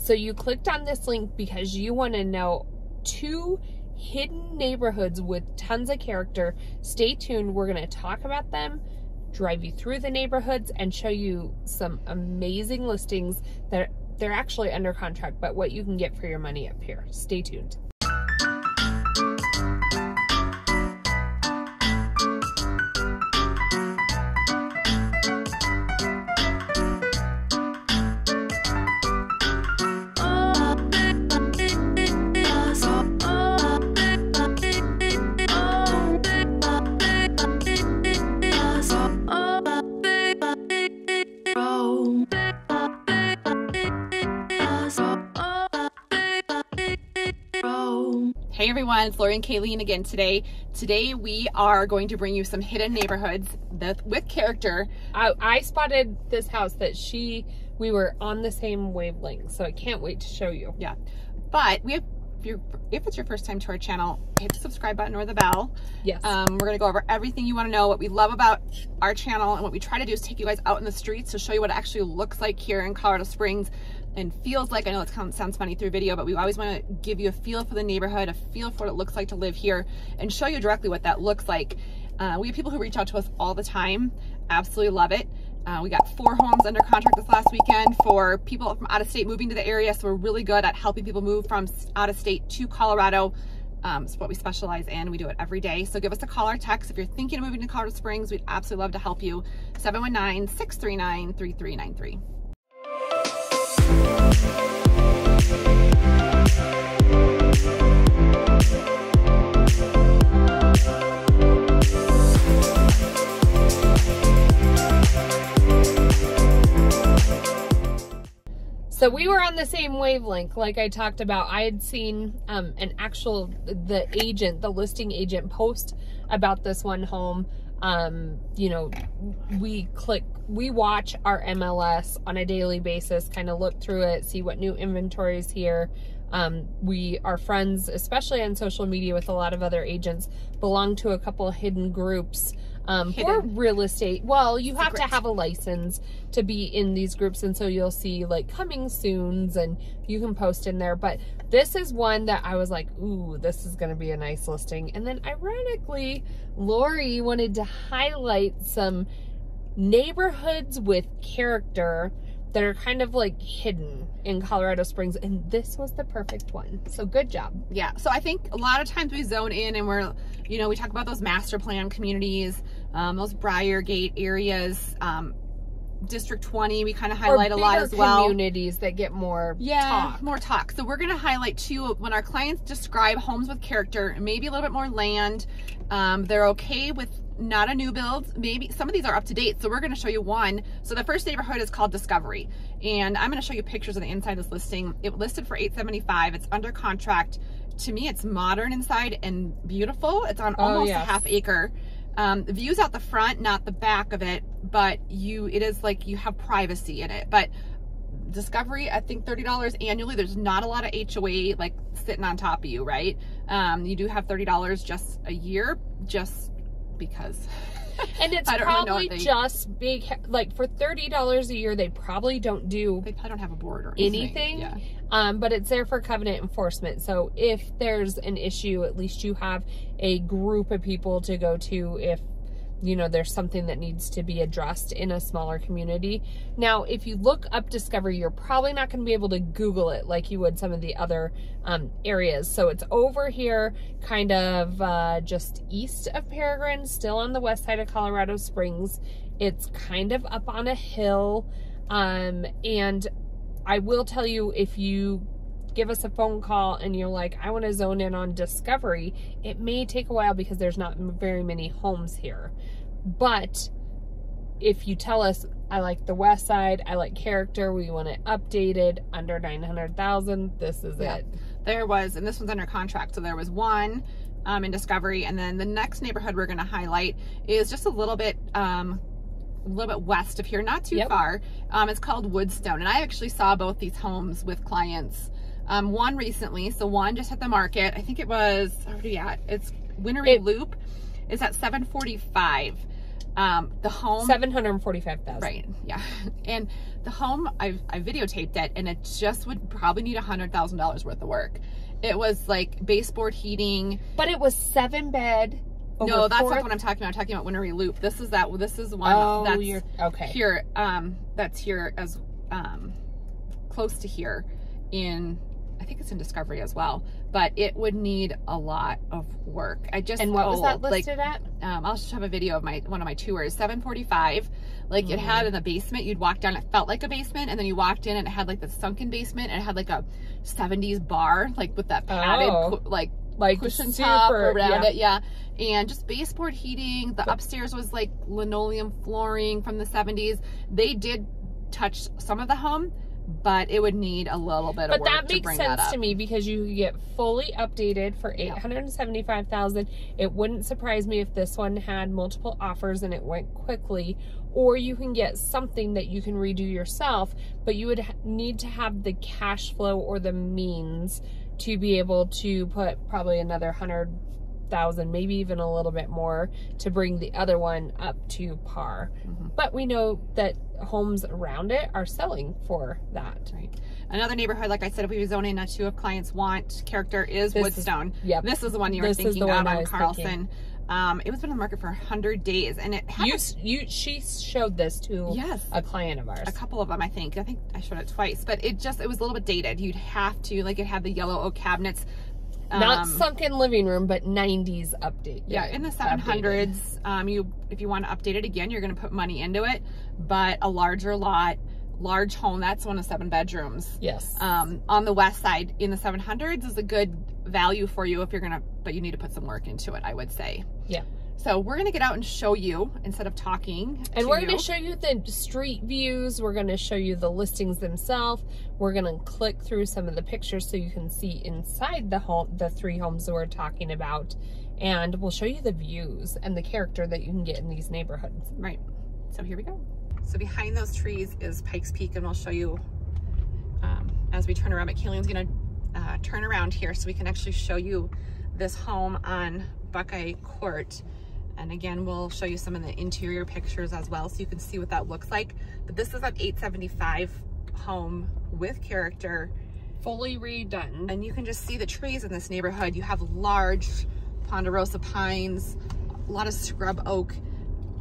So you clicked on this link because you want to know 2 hidden neighborhoods with tons of character. Stay tuned. We're going to talk about them, drive you through the neighborhoods, and show you some amazing listings that they're actually under contract, but what you can get for your money up here. Stay tuned. Hey everyone, it's Lori and Kayleen again today. Today we are going to bring you some hidden neighborhoods with character. I spotted this house that we were on the same wavelength, so I can't wait to show you. Yeah, but if it's your first time to our channel, hit the subscribe button or the bell. Yes. We're gonna go over everything you want to know, what we love about our channel, and what we try to do is take you guys out in the streets to show you what it actually looks like here in Colorado Springs and feels like. I know it sounds funny through video, but we always want to give you a feel for the neighborhood, a feel for what it looks like to live here, and show you directly what that looks like. We have people who reach out to us all the time. Absolutely love it. We got 4 homes under contract this last weekend for people from out of state moving to the area, so we're really good at helping people move from out of state to Colorado. It's what we specialize in. We do it every day. So give us a call or text if you're thinking of moving to Colorado Springs. We'd absolutely love to help you. 719-639-3393. So we were on the same wavelength, like I talked about. I had seen the listing agent post about this one home. You know, we watch our MLS on a daily basis, kind of look through it, see what new inventory is here. We are friends, especially on social media, with a lot of other agents, belong to a couple of hidden groups for real estate. Well, you have to have a license to be in these groups, and so you'll see like coming soons and you can post in there. But this is one that I was like, ooh, this is going to be a nice listing. And then ironically, Lori wanted to highlight some neighborhoods with character that are kind of like hidden in Colorado Springs, and this was the perfect one. So good job. Yeah, so I think a lot of times we zone in and we're, you know, we talk about those master plan communities, those Briargate areas, District 20, we kind of highlight a lot as well. Communities that get more talk. More talk. So we're going to highlight too, when our clients describe homes with character, maybe a little bit more land, they're okay with not a new build. Maybe some of these are up to date. So we're going to show you one. So the first neighborhood is called Discovery, and I'm going to show you pictures of the inside of this listing. It listed for $875. It's under contract. To me, it's modern inside and beautiful. It's on almost a half acre. Views out the front, not the back of it, but it is like you have privacy in it. But Discovery, I think $30 annually. There's not a lot of HOA like sitting on top of you, right? You do have $30 just a year, just because. And it's probably just big, like for $30 a year, they probably don't do. They probably don't have a board or anything. Yeah. But it's there for covenant enforcement. So if there's an issue, at least you have a group of people to go to if, you know, there's something that needs to be addressed in a smaller community. Now, if you look up Discovery, you're probably not going to be able to Google it like you would some of the other areas. So it's over here, kind of just east of Peregrine, still on the west side of Colorado Springs. It's kind of up on a hill. And I will tell you, if you give us a phone call and you're like, I want to zone in on Discovery, it may take a while because there's not very many homes here. But if you tell us, I like the west side, I like character, we want it updated, under 900,000, this is it. There was, and this one's under contract, so there was one in Discovery, and then the next neighborhood we're going to highlight is just a little bit west of here, not too far. It's called Woodstone, and I actually saw both these homes with clients. One recently, so one just hit the market. I think it was, where are we at? It's Winnery Loop. It's at $745. The home, $745,000. right? Yeah, and the home, I videotaped it, and it just would probably need $100,000 worth of work. It was like baseboard heating, but it was 7-bed. No, that's not what I'm talking about. I'm talking about Winnery Loop. This is that. This is one that's okay. Here. That's here as close to here in. I think it's in Discovery as well, but it would need a lot of work. And what was that listed at? I'll just have a video of one of my tours. $745. Like it had in the basement. You'd walk down. It felt like a basement, and then you walked in, and it had like the sunken basement, and it had like a 70s bar, like with that padded like cushion top around it. Yeah. And just baseboard heating. The upstairs was like linoleum flooring from the 70s. They did touch some of the home, but it would need a little bit of work to bring that up. But that makes sense to me because you could get fully updated for $875,000. It wouldn't surprise me if this one had multiple offers and it went quickly. Or you can get something that you can redo yourself, but you would need to have the cash flow or the means to be able to put probably another $100,000, maybe even a little bit more, to bring the other one up to par. But we know that homes around it are selling for that. Right. Another neighborhood, like I said, if we zone in to if clients want character, is Woodstone. This is the one you were thinking of on Carlson. It was been on the market for 100 days, and it had she showed this to a client of ours. A couple of them, I think I showed it twice, but it was a little bit dated. You'd have to, like, it had the yellow oak cabinets, not sunken living room, but 90s update. Yeah, in the 700s. If you want to update it again, you're going to put money into it, but a larger lot, large home, that's one of 7 bedrooms. Yes. On the west side in the 700s is a good value for you if you're gonna, but you need to put some work into it, I would say. Yeah. So we're gonna get out and show you instead of talking. And we're gonna show you the street views. We're gonna show you the listings themselves. We're gonna click through some of the pictures so you can see inside the home, the 3 homes that we're talking about, and we'll show you the views and the character that you can get in these neighborhoods. Right. So here we go. So behind those trees is Pikes Peak, and we'll show you as we turn around. But Kaylene's gonna turn around here so we can actually show you this home on Buckeye Court. And again, we'll show you some of the interior pictures as well so you can see what that looks like. But this is an $875 home with character. Fully redone. And you can just see the trees in this neighborhood. You have large ponderosa pines, a lot of scrub oak.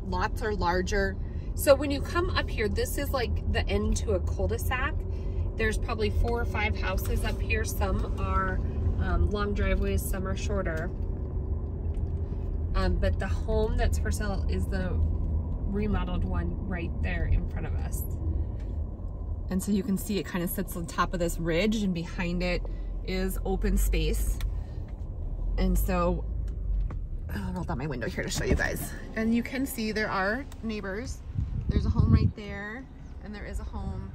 Lots are larger. So when you come up here, this is like the end to a cul-de-sac. There's probably 4 or 5 houses up here. Some are long driveways, some are shorter. But the home that's for sale is the remodeled one right there in front of us. And so you can see it kind of sits on top of this ridge, and behind it is open space. And so I'll roll down my window here to show you guys. And you can see there are neighbors. There's a home right there, and there is a home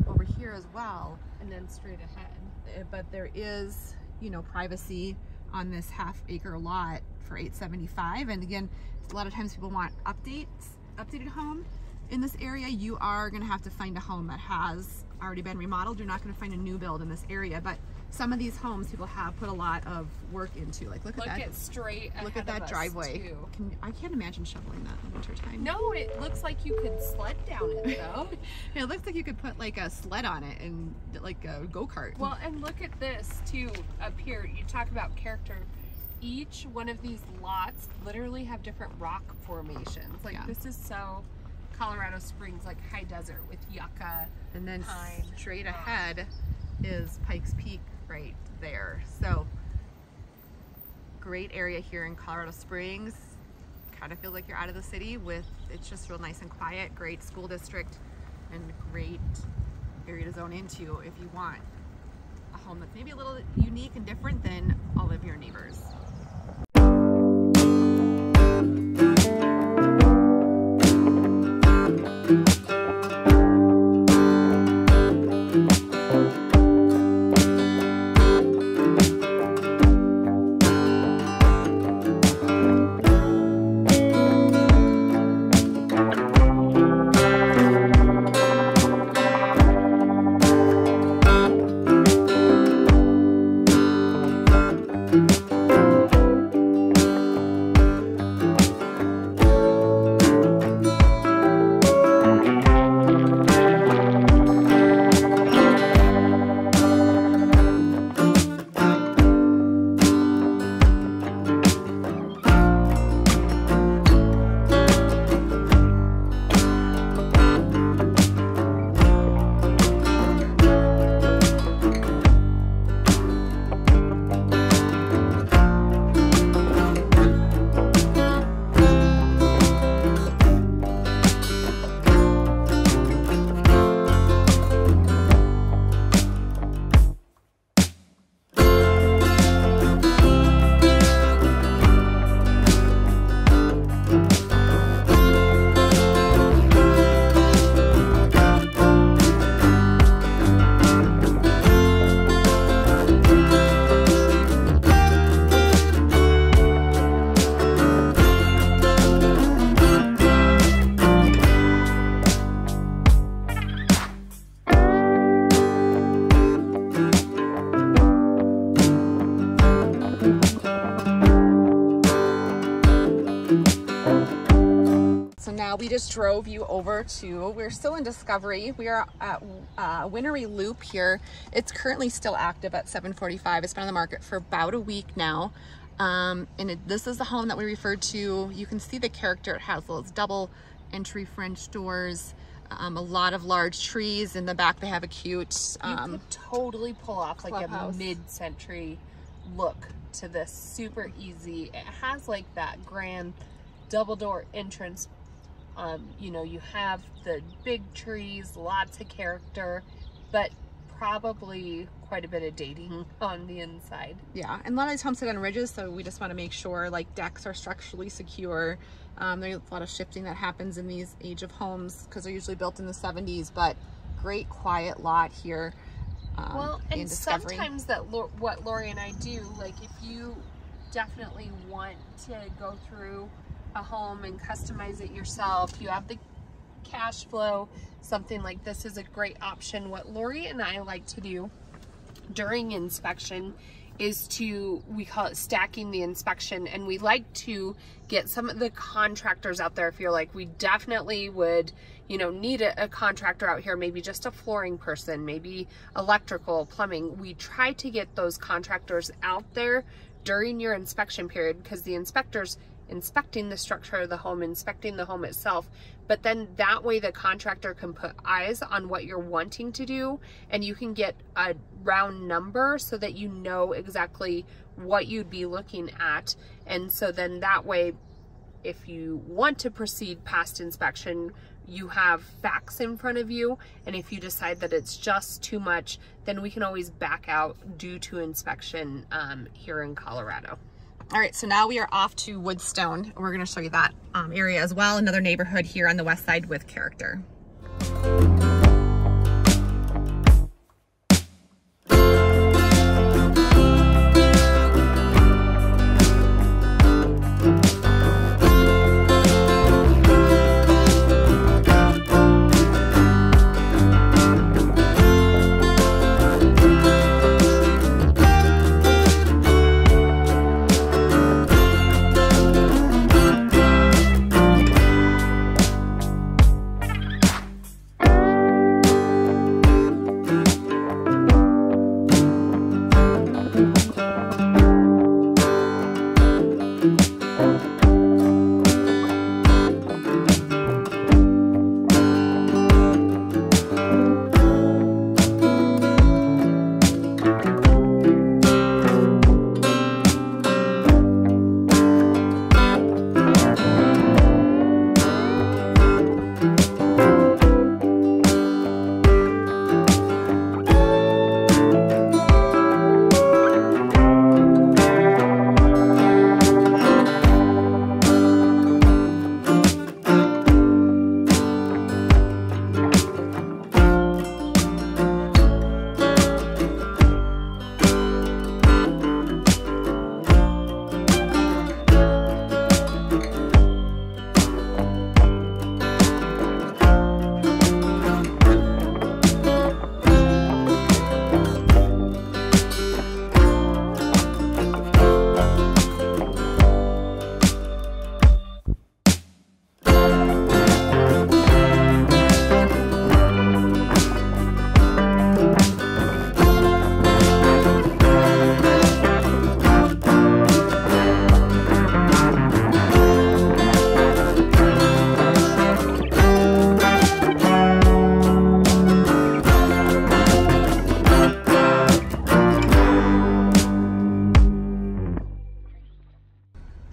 over here as well. And then straight ahead. But there is, you know, privacy on this half-acre lot for $875. And again, a lot of times people want updated home. In this area, you are going to have to find a home that has already been remodeled. You're not going to find a new build in this area, but some of these homes people have put a lot of work into. Like look at that driveway. I can't imagine shoveling that in the winter time. No, it looks like you could sled down it though. It looks like you could put like a sled on it and like a go-kart. Well, and look at this too up here. You talk about character. Each one of these lots literally have different rock formations. Like this is so Colorado Springs, like high desert with yucca. And then pine, straight ahead is Pikes Peak right there. So great area here in Colorado Springs. Kind of feels like you're out of the city with, it's just real nice and quiet, great school district, and great area to zone into if you want a home that's maybe a little unique and different than all of your neighbors. we just drove you over to, we're still in Discovery. We are at Winery Loop here. It's currently still active at 7:45. It's been on the market for about a week now. This is the home that we referred to. You can see the character. It has those double entry French doors, a lot of large trees. In the back they have a cute you could totally pull off clubhouse. Like a mid-century look to this. Super easy. It has like that grand double door entrance. You know, you have the big trees, lots of character, but probably quite a bit of dating on the inside. Yeah, and a lot of these homes sit on ridges, so we just want to make sure like decks are structurally secure. There's a lot of shifting that happens in these age of homes because they're usually built in the 70s, but great quiet lot here. Well, and sometimes what Lori and I do, like if you definitely want to go through a home and customize it yourself, you have the cash flow, something like this is a great option. What Lori and I like to do during inspection is we call it stacking the inspection, and we like to get some of the contractors out there. If you're like, we definitely would, you know, need a contractor out here, maybe just a flooring person, maybe electrical, plumbing. We try to get those contractors out there during your inspection period, because the inspectors inspecting the structure of the home, inspecting the home itself, but then that way the contractor can put eyes on what you're wanting to do, and you can get a round number so that you know exactly what you'd be looking at. And so then that way, if you want to proceed past inspection, you have facts in front of you, and if you decide that it's just too much, then we can always back out due to inspection here in Colorado. All right, so now we are off to Woodstone. We're going to show you that area as well, another neighborhood here on the west side with character.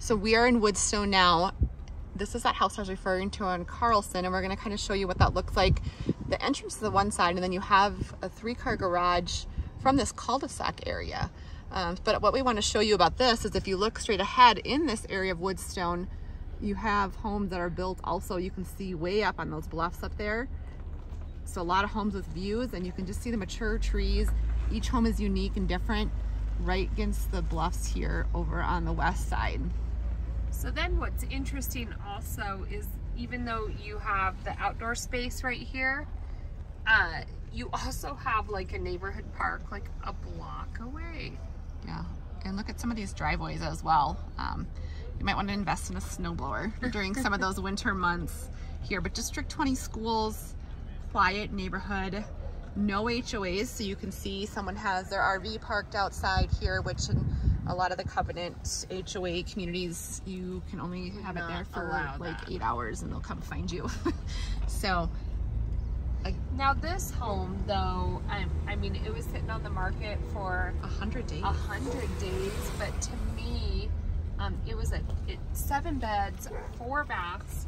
So we are in Woodstone now. This is that house I was referring to on Carlson, and we're going to kind of show you what that looks like. The entrance is the one side, and then you have a 3-car garage from this cul-de-sac area. But what we want to show you about this is if you look straight ahead in this area of Woodstone, you have homes that are built also, you can see way up on those bluffs up there. So a lot of homes with views, and you can just see the mature trees. Each home is unique and different right against the bluffs here over on the west side. So then what's interesting also is even though you have the outdoor space right here, you also have like a neighborhood park like a block away. Yeah, and look at some of these driveways as well. You might want to invest in a snowblower during some of those winter months. here, but District 20 schools, quiet neighborhood, no HOAs, so you can see someone has their RV parked outside here, which in a lot of the Covenant HOA communities, you can only have it there for like 8 hours and they'll come find you. So now this home though, I mean, it was sitting on the market for 100 days. 100 days, but to me, it was 7 beds, 4 baths.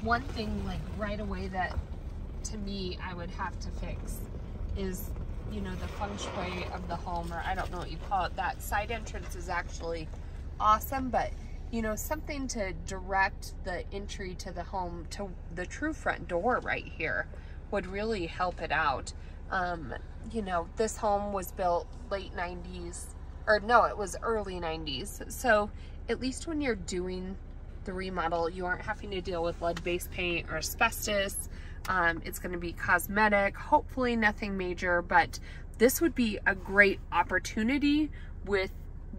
One thing like right away that to me I would have to fix is, you know, the feng shui of the home, or I don't know what you call it. That side entrance is actually awesome, but you know, something to direct the entry to the home to the true front door right here would really help it out. You know, this home was built late 90s, or no, it was early 90s. So at least when you're doing the remodel, you aren't having to deal with lead-based paint or asbestos. It's going to be cosmetic, hopefully nothing major, but this would be a great opportunity with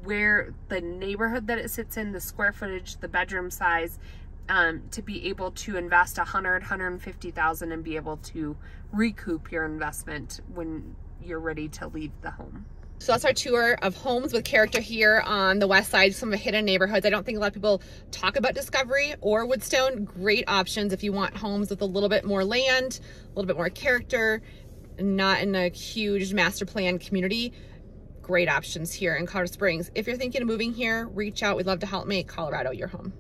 where the neighborhood that it sits in, the square footage, the bedroom size, to be able to invest $150,000 and be able to recoup your investment when you're ready to leave the home. So that's our tour of homes with character here on the west side, some of the hidden neighborhoods. I don't think a lot of people talk about Discovery or Woodstone. Great options if you want homes with a little bit more land, a little bit more character, not in a huge master plan community. Great options here in Colorado Springs. If you're thinking of moving here, reach out. We'd love to help make Colorado your home.